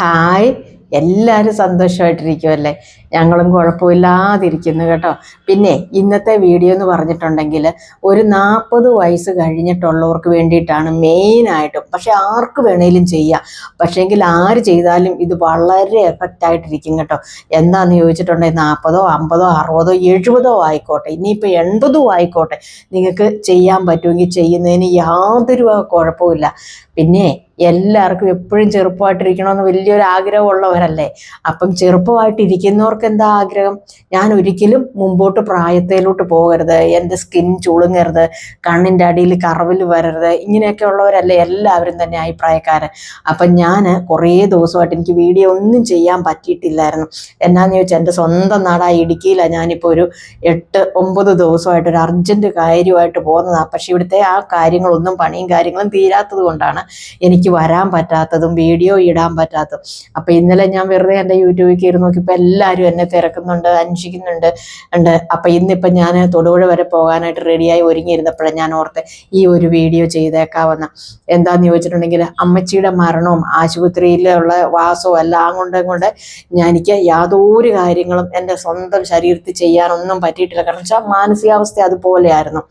Hi, എല്ലാവരും സന്തോഷമായിട്ടിരിക്കുമല്ലേ? ഞങ്ങളും കുഴപ്പമില്ലാതിരിക്കുന്നു കേട്ടോ. പിന്നെ ഇന്നത്തെ വീഡിയോ എന്ന് പറഞ്ഞിട്ടുണ്ടെങ്കിൽ ഒരു 40 വയസ്സ് കഴിഞ്ഞിട്ടുള്ളവർക്ക് വേണ്ടിയിട്ടാണ് മെയിനായിട്ടും. പക്ഷെ ആർക്ക് വേണേലും ചെയ്യാം. പക്ഷേങ്കിൽ ആര് ചെയ്താലും ഇത് വളരെ എഫക്റ്റായിട്ടിരിക്കും കേട്ടോ. എന്താണെന്ന് ചോദിച്ചിട്ടുണ്ടെങ്കിൽ 40ഓ 50ഓ 60ഓ 70ഓ ആയിക്കോട്ടെ, ഇനിയിപ്പോൾ 80 ആയിക്കോട്ടെ, നിങ്ങൾക്ക് ചെയ്യാൻ പറ്റുമെങ്കിൽ ചെയ്യുന്നതിന് യാതൊരു കുഴപ്പമില്ല. പിന്നെ എല്ലാവർക്കും എപ്പോഴും ചെറുപ്പമായിട്ടിരിക്കണമെന്ന് വലിയൊരു ആഗ്രഹമുള്ളവരല്ലേ. അപ്പം ചെറുപ്പമായിട്ടിരിക്കുന്നവർക്ക് എന്താ ആഗ്രഹം? ഞാൻ ഒരിക്കലും മുമ്പോട്ട് പ്രായത്തിലോട്ട് പോകരുത്, എൻ്റെ സ്കിൻ ചുളുങ്ങരുത്, കണ്ണിൻ്റെ അടിയിൽ കറവിൽ വരരുത്, ഇങ്ങനെയൊക്കെ ഉള്ളവരല്ലേ എല്ലാവരും തന്നെ അഭിപ്രായക്കാരൻ. അപ്പം ഞാൻ കുറേ ദിവസമായിട്ട് എനിക്ക് വീഡിയോ ഒന്നും ചെയ്യാൻ പറ്റിയിട്ടില്ലായിരുന്നു. എന്നാന്ന് ചോദിച്ചാൽ എൻ്റെ സ്വന്തം നാടായ ഇടുക്കിയിലാണ് ഞാനിപ്പോൾ ഒരു 8-9 ദിവസമായിട്ട് ഒരു അർജൻറ്റ് കാര്യമായിട്ട് പോകുന്നതാണ്. പക്ഷേ ഇവിടുത്തെ ആ കാര്യങ്ങളൊന്നും പണിയും കാര്യങ്ങളും തീരാത്തത് കൊണ്ടാണ് എനിക്ക് വരാൻ പറ്റാത്തതും വീഡിയോ ഇടാൻ പറ്റാത്തതും. അപ്പം ഇന്നലെ ഞാൻ വെറുതെ എൻ്റെ യൂട്യൂബിൽ കയറി നോക്കിയപ്പോൾ എല്ലാവരും എന്നെ തിരക്കുന്നുണ്ട്, അന്വേഷിക്കുന്നുണ്ട്. അപ്പം ഇന്നിപ്പം ഞാൻ തൊടുപുഴ വരെ പോകാനായിട്ട് റെഡിയായി ഒരുങ്ങിയിരുന്നപ്പോഴാണ് ഞാൻ ഓർത്ത് ഈ ഒരു വീഡിയോ ചെയ്തേക്കാവുന്ന. എന്താണെന്ന് ചോദിച്ചിട്ടുണ്ടെങ്കിൽ അമ്മച്ചിയുടെ മരണവും ആശുപത്രിയിലുള്ള വാസവും എല്ലാം കൊണ്ട് എനിക്ക് യാതൊരു കാര്യങ്ങളും എൻ്റെ സ്വന്തം ശരീരത്തിൽ ചെയ്യാനൊന്നും പറ്റിയിട്ടില്ല. കാരണം വെച്ചാൽ മാനസികാവസ്ഥ അതുപോലെയായിരുന്നു.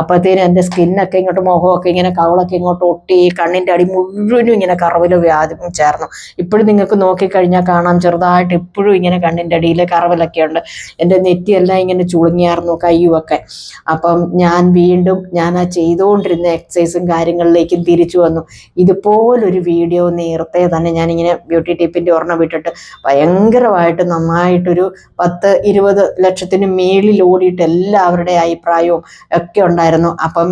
അപ്പോഴത്തേനും എൻ്റെ സ്കിന്നൊക്കെ ഇങ്ങോട്ട്, മുഖമൊക്കെ ഇങ്ങനെ, കവളൊക്കെ ഇങ്ങോട്ട് ഒട്ടി, കണ്ണിൻ്റെ അടി മുഴുവനും ഇങ്ങനെ കറവിലോ വ്യാധി ചേർന്നു. ഇപ്പോഴും നിങ്ങൾക്ക് നോക്കിക്കഴിഞ്ഞാൽ കാണാം, ചെറുതായിട്ട് ഇപ്പോഴും ഇങ്ങനെ കണ്ണിൻ്റെ അടിയിൽ കറവിലൊക്കെ ഉണ്ട്. എൻ്റെ നെറ്റിയെല്ലാം ഇങ്ങനെ ചുളുങ്ങിയായിരുന്നു, കയ്യുമൊക്കെ. അപ്പം ഞാൻ വീണ്ടും ആ ചെയ്തുകൊണ്ടിരുന്ന എക്സസൈസും കാര്യങ്ങളിലേക്കും തിരിച്ചു വന്നു. ഇതുപോലൊരു വീഡിയോ നേരത്തെ തന്നെ ഞാനിങ്ങനെ ബ്യൂട്ടി ടിപ്പിൻ്റെ ഒരെണ്ണം വിട്ടിട്ട് ഭയങ്കരമായിട്ട് നന്നായിട്ടൊരു 10-20 ലക്ഷത്തിന് മേളിൽ ഓടിയിട്ട് എല്ലാവരുടെ അഭിപ്രായവും ഒക്കെ ഉണ്ടായിരുന്നു. അപ്പം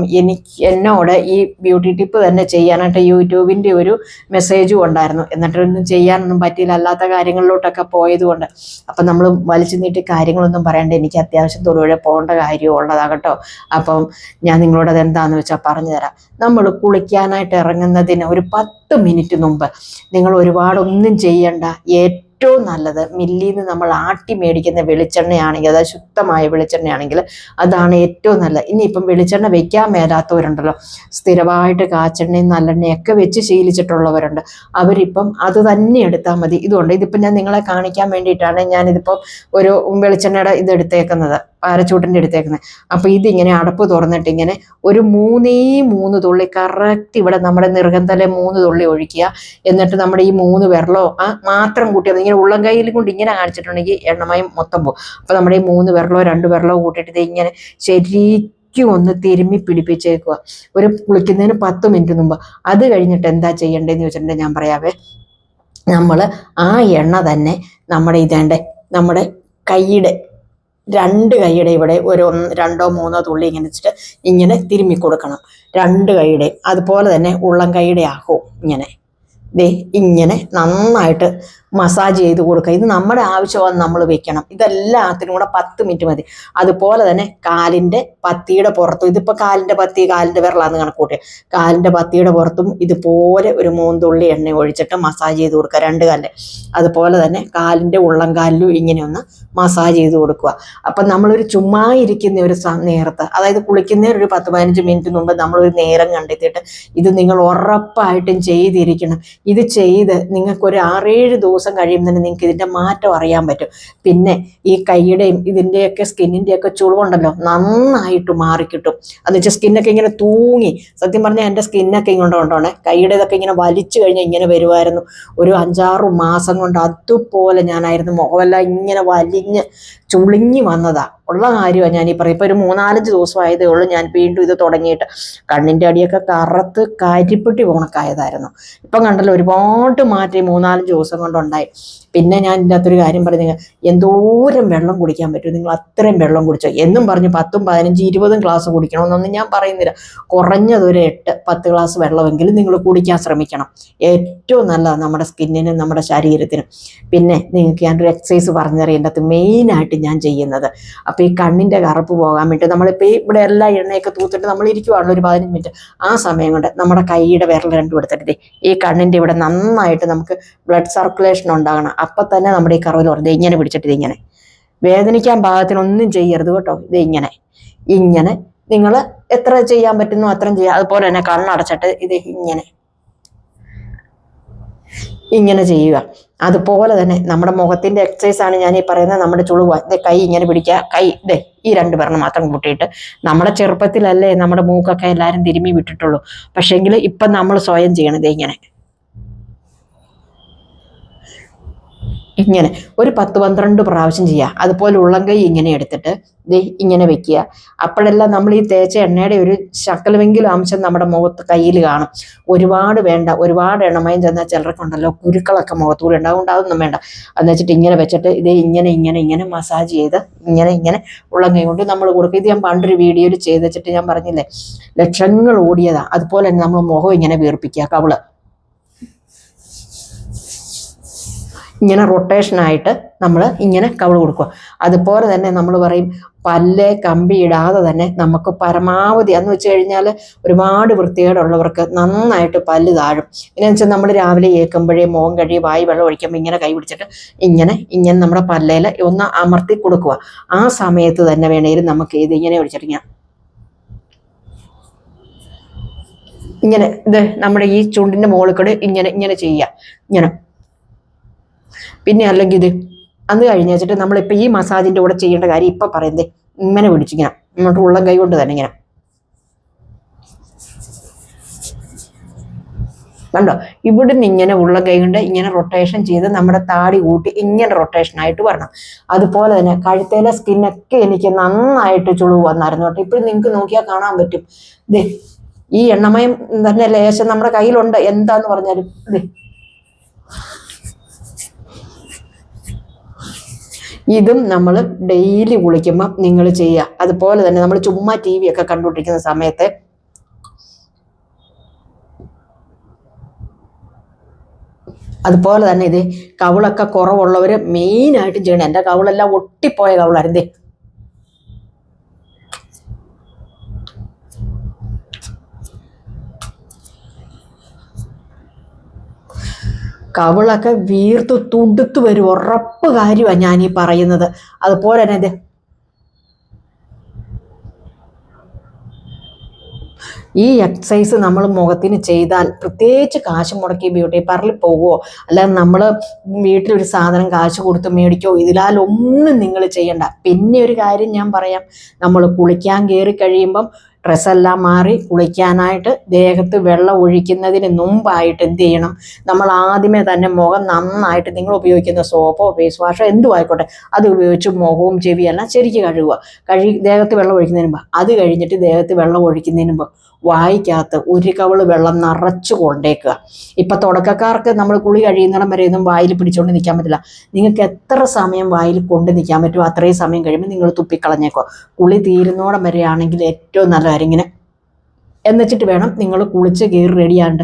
എന്നോട് ഈ ബ്യൂട്ടി ടിപ്പ് തന്നെ ചെയ്യാനായിട്ട് യൂട്യൂബിൻ്റെ ഒരു മെസ്സേജും ഉണ്ടായിരുന്നു. എന്നിട്ടൊന്നും ചെയ്യാനൊന്നും പറ്റിയില്ല, അല്ലാത്ത കാര്യങ്ങളിലോട്ടൊക്കെ പോയതുകൊണ്ട്. അപ്പം നമ്മൾ വലിച്ചു നീട്ടി കാര്യങ്ങളൊന്നും പറയണ്ട, എനിക്ക് അത്യാവശ്യം തൊടുപുഴ പോകേണ്ട കാര്യം ഉള്ളതാകട്ടോ. അപ്പം ഞാൻ നിങ്ങളോട് അതെന്താണെന്ന് വെച്ചാൽ പറഞ്ഞു തരാം. നമ്മൾ കുളിക്കാനായിട്ട് ഇറങ്ങുന്നതിന് ഒരു 10 മിനിറ്റ് മുമ്പ് നിങ്ങൾ ഒരുപാടൊന്നും ചെയ്യണ്ട. ഏറ്റവും നല്ലത് മില്ലിൽ നിന്ന് നമ്മൾ ആട്ടി മേടിക്കുന്ന വെളിച്ചെണ്ണയാണെങ്കിൽ, അതായത് ശുദ്ധമായ വെളിച്ചെണ്ണയാണെങ്കിൽ അതാണ് ഏറ്റവും നല്ലത്. ഇനിയിപ്പം വെളിച്ചെണ്ണ വെക്കാൻ മേലാത്തവരുണ്ടല്ലോ, സ്ഥിരമായിട്ട് കാച്ചെണ്ണയും നല്ലെണ്ണയൊക്കെ വെച്ച് ശീലിച്ചിട്ടുള്ളവരുണ്ട്, അവരിപ്പം അത് തന്നെ എടുത്താൽ മതി. ഇതുകൊണ്ട് ഇതിപ്പം ഞാൻ നിങ്ങളെ കാണിക്കാൻ വേണ്ടിയിട്ടാണ് ഞാനിതിപ്പം ഒരു വെളിച്ചെണ്ണയുടെ ഇതെടുത്തേക്കുന്നത്, പാരച്ചൂട്ടിൻ്റെ എടുത്തേക്കുന്നത്. അപ്പോൾ ഇതിങ്ങനെ അടപ്പ് തുറന്നിട്ട് ഇങ്ങനെ ഒരു 3 തുള്ളി കറക്റ്റ് ഇവിടെ നമ്മുടെ നെറുകന്തലെ 3 തുള്ളി ഒഴിക്കുക. എന്നിട്ട് നമ്മുടെ ഈ 3 വിരലോ മാത്രം കൂട്ടിയത് ഇങ്ങനെ ഉള്ളം കയ്യിൽ കൊണ്ട് ഇങ്ങനെ കാണിച്ചിട്ടുണ്ടെങ്കിൽ എണ്ണമയം മൊത്തം പോകും. അപ്പോൾ നമ്മുടെ ഈ 3 വിരലോ 2 വിരലോ കൂട്ടിയിട്ട് ഇത് ഇങ്ങനെ ശരിക്കും ഒന്ന് തിരുമ്മി പിടിപ്പിച്ചേക്കുക ഒരു കുളിക്കുന്നതിന് 10 മിനിറ്റ് മുമ്പ്. അത് കഴിഞ്ഞിട്ട് എന്താ ചെയ്യേണ്ടതെന്ന് ചോദിച്ചിട്ടുണ്ടെങ്കിൽ ഞാൻ പറയാവേ. നമ്മൾ ആ എണ്ണ തന്നെ നമ്മുടെ കൈയുടെ 2 കൈയുടെ ഇവിടെ ഒരു 2-3 തുള്ളി ഇങ്ങനെ വെച്ചിട്ട് ഇങ്ങനെ തിരുമ്മി കൊടുക്കണം, 2 കൈയുടെ. അതുപോലെ തന്നെ ഉള്ളം കൈയുടെ ആക്കും ഇങ്ങനെ നന്നായിട്ട് മസാജ് ചെയ്ത് കൊടുക്കുക. ഇത് നമ്മുടെ ആവശ്യമാണ്, നമ്മൾ വെക്കണം. ഇതെല്ലാത്തിനും കൂടെ 10 മിനിറ്റ് മതി. അതുപോലെ തന്നെ കാലിൻ്റെ പത്തിയുടെ പുറത്തും, ഇതിപ്പോൾ കാലിൻ്റെ പത്തി, കാലിൻ്റെ വിരലാന്ന് കണക്കൂട്ടി, കാലിൻ്റെ പത്തിയുടെ പുറത്തും ഇതുപോലെ ഒരു 3 തുള്ളി എണ്ണ ഒഴിച്ചിട്ട് മസാജ് ചെയ്ത് കൊടുക്കുക, 2 കാലിൽ. അതുപോലെ തന്നെ കാലിൻ്റെ ഉള്ളം കാലിലും ഇങ്ങനെ ഒന്ന് മസാജ് ചെയ്ത് കൊടുക്കുക. അപ്പം നമ്മളൊരു ചുമ്മാ ഇരിക്കുന്ന ഒരു നേരത്ത്, അതായത് കുളിക്കുന്നതിന് ഒരു 10-15 മിനിറ്റ് മുമ്പ് നമ്മളൊരു നേരം കണ്ടെത്തിയിട്ട് ഇത് നിങ്ങൾ ഉറപ്പായിട്ടും ചെയ്തിരിക്കണം. ഇത് ചെയ്ത് നിങ്ങൾക്കൊരു 6-7 ദിവസം കഴിയുമ്പോൾ തന്നെ നിങ്ങൾക്ക് ഇതിൻ്റെ മാറ്റം അറിയാൻ പറ്റും. പിന്നെ ഈ കൈയുടെയും ഇതിൻ്റെയൊക്കെ സ്കിന്നിൻ്റെയൊക്കെ ചുളിവുണ്ടല്ലോ, നന്നായിട്ട് മാറിക്കിട്ടും. എന്ന് വെച്ചാൽ സ്കിന്നൊക്കെ ഇങ്ങനെ തൂങ്ങി, സത്യം പറഞ്ഞാൽ എൻ്റെ സ്കിന്നൊക്കെ ഇങ്ങോട്ട് കൊണ്ടോണേ, കൈയുടേതൊക്കെ ഇങ്ങനെ വലിച്ചു കഴിഞ്ഞാൽ ഇങ്ങനെ വരുമായിരുന്നു. ഒരു 5-6 മാസം കൊണ്ട് അതുപോലെ ഞാനായിരുന്നു. മുഖമെല്ലാം ഇങ്ങനെ വലിഞ്ഞ് ചുളിങ്ങി വന്നതാ, ഉള്ള കാര്യമാണ് ഞാനീ പറയും. ഇപ്പോൾ ഒരു 3-4 ദിവസം ആയതേ ഉള്ളൂ ഞാൻ വീണ്ടും ഇത് തുടങ്ങിയിട്ട്. കണ്ണിൻ്റെ അടിയൊക്കെ കറുത്ത് കരിപ്പെട്ടി പോണക്കായതായിരുന്നു. ഇപ്പം കണ്ടല്ലോ, ഒരുപാട് മാറ്റം 3-4 ദിവസം കൊണ്ടുണ്ടായി. പിന്നെ ഞാൻ ഇതിൻ്റെ അകത്തൊരു കാര്യം പറഞ്ഞു, എന്തോരം വെള്ളം കുടിക്കാൻ പറ്റും നിങ്ങൾ അത്രയും വെള്ളം കുടിച്ചോ എന്നും പറഞ്ഞ് 10, 15, 20 ഗ്ലാസ് കുടിക്കണമെന്നൊന്നും ഞാൻ പറയുന്നില്ല. കുറഞ്ഞതൊരു 8-10 ഗ്ലാസ് വെള്ളമെങ്കിലും നിങ്ങൾ കുടിക്കാൻ ശ്രമിക്കണം. ഏറ്റവും നല്ലതാണ് നമ്മുടെ സ്കിന്നിനും നമ്മുടെ ശരീരത്തിനും. പിന്നെ നിങ്ങൾക്ക് ഞാനൊരു എക്സസൈസ് പറഞ്ഞറിയേണ്ടത് മെയിനായിട്ട് ഞാൻ ചെയ്യുന്നത്, അപ്പോൾ ഈ കണ്ണിൻ്റെ കറുപ്പ് പോകാൻ വേണ്ടി നമ്മളിപ്പോൾ ഇവിടെ എല്ലാ എണ്ണയൊക്കെ തൂത്തിട്ട് നമ്മൾ ഇരിക്കുവാണല്ലോ ഒരു 15 മിനിറ്റ്. ആ സമയം കൊണ്ട് നമ്മുടെ കൈയുടെ വിരൽ 2 എടുത്തിട്ട് ഈ കണ്ണിൻ്റെ ഇവിടെ നന്നായിട്ട് നമുക്ക് ബ്ലഡ് സർക്കുലേഷൻ ഉണ്ടാകണം. അപ്പം തന്നെ നമ്മുടെ ഈ കറുവിൽ പറഞ്ഞത് ഇങ്ങനെ പിടിച്ചിട്ട് ഇതിങ്ങനെ വേദനിക്കാൻ പാകത്തിനൊന്നും ചെയ്യരുത് കേട്ടോ. ഇങ്ങനെ നിങ്ങൾ എത്ര ചെയ്യാൻ പറ്റുന്നു അത്രയും ചെയ്യുക. അതുപോലെ തന്നെ കണ്ണടച്ചിട്ട് ഇത് ഇങ്ങനെ ചെയ്യുക. അതുപോലെ തന്നെ നമ്മുടെ മുഖത്തിൻ്റെ എക്സസൈസാണ് ഞാൻ ഈ പറയുന്നത്. നമ്മുടെ ചുളുവ കൈ ഇങ്ങനെ പിടിക്കുക, കൈ ഈ 2 വിരൽ മാത്രം കൂട്ടിയിട്ട്. നമ്മുടെ ചെറുപ്പത്തിലല്ലേ നമ്മുടെ മൂക്കൊക്കെ എല്ലാവരും തിരുമ്മി വിട്ടിട്ടുള്ളൂ. പക്ഷേങ്കിൽ ഇപ്പം നമ്മൾ സ്വയം ചെയ്യണത് ഇങ്ങനെ ഇങ്ങനെ ഒരു 10-12 പ്രാവശ്യം ചെയ്യുക. അതുപോലെ ഉള്ളംകൈ ഇങ്ങനെ എടുത്തിട്ട് ഇങ്ങനെ വെക്കുക. അപ്പോഴെല്ലാം നമ്മൾ ഈ തേച്ച എണ്ണയുടെ ഒരു ശകലമെങ്കിലും അംശം നമ്മുടെ മുഖത്ത് കയ്യിൽ കാണും. ഒരുപാട് വേണ്ട, ഒരുപാട് എണ്ണമയം ചെന്നാൽ ചിലർക്കുണ്ടല്ലോ കുരുക്കളൊക്കെ മുഖത്തുകൂടി ഉണ്ടാവും. അതൊന്നും വേണ്ട. എന്ന് വെച്ചിട്ട് ഇങ്ങനെ വെച്ചിട്ട് ഇങ്ങനെ മസാജ് ചെയ്ത് ഇങ്ങനെ ഉള്ളംകൈ കൊണ്ട് നമ്മൾ കൊടുക്കും. ഇത് ഞാൻ പണ്ടൊരു വീഡിയോയിൽ ചെയ്ത് വെച്ചിട്ട് ഞാൻ പറഞ്ഞില്ലേ, ലക്ഷങ്ങൾ ഓടിയതാണ്. അതുപോലെ തന്നെ നമ്മൾ മുഖം ഇങ്ങനെ വീർപ്പിക്കുക, കവിള് ഇങ്ങനെ റൊട്ടേഷനായിട്ട് നമ്മൾ ഇങ്ങനെ കവിള് കൊടുക്കുക. അതുപോലെ തന്നെ നമ്മൾ പറയും പല്ല് കമ്പി ഇടാതെ തന്നെ നമുക്ക് പരമാവധി എന്ന് വെച്ച് കഴിഞ്ഞാൽ ഒരുപാട് വൃത്തികേടുള്ളവർക്ക് നന്നായിട്ട് പല്ല് താഴും. എന്നു വെച്ചാൽ നമ്മൾ രാവിലെ ഏൽക്കുമ്പോഴേ മുഖം കഴുകി വായി വെള്ളം ഒഴിക്കുമ്പോൾ ഇങ്ങനെ കൈ പിടിച്ചിട്ട് ഇങ്ങനെ നമ്മുടെ പല്ലേൽ ഒന്ന് അമർത്തി കൊടുക്കുക. ആ സമയത്ത് തന്നെ വേണേലും നമുക്ക് ഇങ്ങനെ ഒഴിച്ചിട്ട് ഇങ്ങനെ നമ്മുടെ ഈ ചുണ്ടിൻ്റെ മുകളിൽ കൂടെ ഇങ്ങനെ ചെയ്യുക. ഇങ്ങനെ പിന്നെ അല്ലെങ്കിൽ അന്ന് കഴിഞ്ഞ് വെച്ചിട്ട് നമ്മളിപ്പോൾ ഈ മസാജിൻ്റെ കൂടെ ചെയ്യേണ്ട കാര്യം ഇപ്പം പറയുന്നത് ഇങ്ങനെ പിടിച്ചിങ്ങനെ എന്നിട്ട് ഉള്ളം കൈ കൊണ്ട് തന്നെ ഇങ്ങനെ കണ്ടോ, ഇവിടുന്ന് ഇങ്ങനെ ഉള്ളം കൈ കൊണ്ട് ഇങ്ങനെ റൊട്ടേഷൻ ചെയ്ത് നമ്മുടെ താടി കൂട്ടി ഇങ്ങനെ റൊട്ടേഷനായിട്ട് വരണം. അതുപോലെ തന്നെ കഴുത്തേലെ സ്കിന്നൊക്കെ എനിക്ക് നന്നായിട്ട് ചുളിവ് വന്നായിരുന്നു കേട്ടോ. ഇപ്പോഴും നിങ്ങൾക്ക് നോക്കിയാൽ കാണാൻ പറ്റും. ഈ എണ്ണമയം തന്നെ ലേശം നമ്മുടെ കയ്യിലുണ്ട്. എന്താന്ന് പറഞ്ഞാലും ഇതും നമ്മൾ ഡെയിലി കുളിക്കുമ്പം നിങ്ങൾ ചെയ്യുക. അതുപോലെ തന്നെ നമ്മൾ ചുമ്മാ TV ഒക്കെ കണ്ടുകൊണ്ടിരിക്കുന്ന സമയത്ത് അതുപോലെ തന്നെ കവിളൊക്കെ കുറവുള്ളവർ മെയിനായിട്ട് ചെയ്യണം. എൻ്റെ കവിളെല്ലാം ഒട്ടിപ്പോയ കവിളായിരുന്നു. കവിളൊക്കെ വീർത്ത് തുടുത്ത് വരും, ഉറപ്പ് കാര്യമാണ് ഞാൻ ഈ പറയുന്നത്. അതുപോലെ തന്നെ ഈ എക്സസൈസ് നമ്മൾ മുഖത്തിന് ചെയ്താൽ, പ്രത്യേകിച്ച് കാശ് മുടക്കി ബ്യൂട്ടി പാർലറിൽ പോകുമോ അല്ലാതെ നമ്മൾ വീട്ടിലൊരു സാധനം കാശ് കൊടുത്ത് മേടിക്കോ ഇതിലാലൊന്നും നിങ്ങൾ ചെയ്യണ്ട. പിന്നെ ഒരു കാര്യം ഞാൻ പറയാം, നമ്മൾ കുളിക്കാൻ കയറി കഴിയുമ്പം ഡ്രസ്സെല്ലാം മാറി കുളിക്കാനായിട്ട് ദേഹത്ത് വെള്ളം ഒഴിക്കുന്നതിന് മുമ്പായിട്ട് എന്ത് ചെയ്യണം, നമ്മൾ ആദ്യമേ തന്നെ മുഖം നന്നായിട്ട് നിങ്ങൾ ഉപയോഗിക്കുന്ന സോപ്പോ ഫേസ് വാഷോ എന്തും ആയിക്കോട്ടെ അത് ഉപയോഗിച്ച് മുഖവും ചെവിയെല്ലാം ശരിക്ക് കഴുകുക. ദേഹത്ത് വെള്ളം ഒഴിക്കുന്നതിന് മുമ്പ്. അത് കഴിഞ്ഞിട്ട് ദേഹത്ത് വെള്ളം ഒഴിക്കുന്നതിന് മുമ്പ് വായിക്കകത്ത് ഒരു കവിള് വെള്ളം നിറച്ച് കൊണ്ടേക്കുക. ഇപ്പം തുടക്കക്കാർക്ക് നമ്മൾ കുളി കഴിയുന്നിടം വരെ ഒന്നും വായിൽ പിടിച്ചുകൊണ്ട് നിൽക്കാൻ പറ്റില്ല. നിങ്ങൾക്ക് എത്ര സമയം വായിൽ കൊണ്ട് നിൽക്കാൻ പറ്റുമോ അത്രയും സമയം കഴിയുമ്പോൾ നിങ്ങൾ തുപ്പിക്കളഞ്ഞേക്കോ. കുളി തീരുന്നോടം വരെയാണെങ്കിൽ ഏറ്റവും നല്ല കാര്യം ഇങ്ങനെ എന്നുവെച്ചിട്ട് വേണം നിങ്ങൾ കുളിച്ച് കയറി റെഡിയാണ്ട്.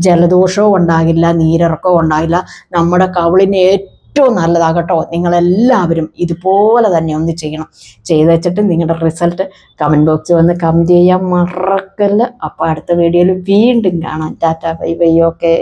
ജലദോഷവും ഉണ്ടാകില്ല, നീരിറക്കവും ഉണ്ടാകില്ല. നമ്മുടെ കവിളിന് ഏറ്റവും നല്ലതാകട്ടോ. നിങ്ങളെല്ലാവരും ഇതുപോലെ തന്നെ ഒന്ന് ചെയ്യണം. ചെയ്ത് വെച്ചിട്ട് നിങ്ങളുടെ റിസൾട്ട് കമൻറ്റ് ബോക്സിൽ വന്ന് കമൻറ്റ് ചെയ്യാൻ മറക്കല്ല. അപ്പോൾ അടുത്ത വീഡിയോയിൽ വീണ്ടും കാണാം. Tata bye bye. ഓക്കെ.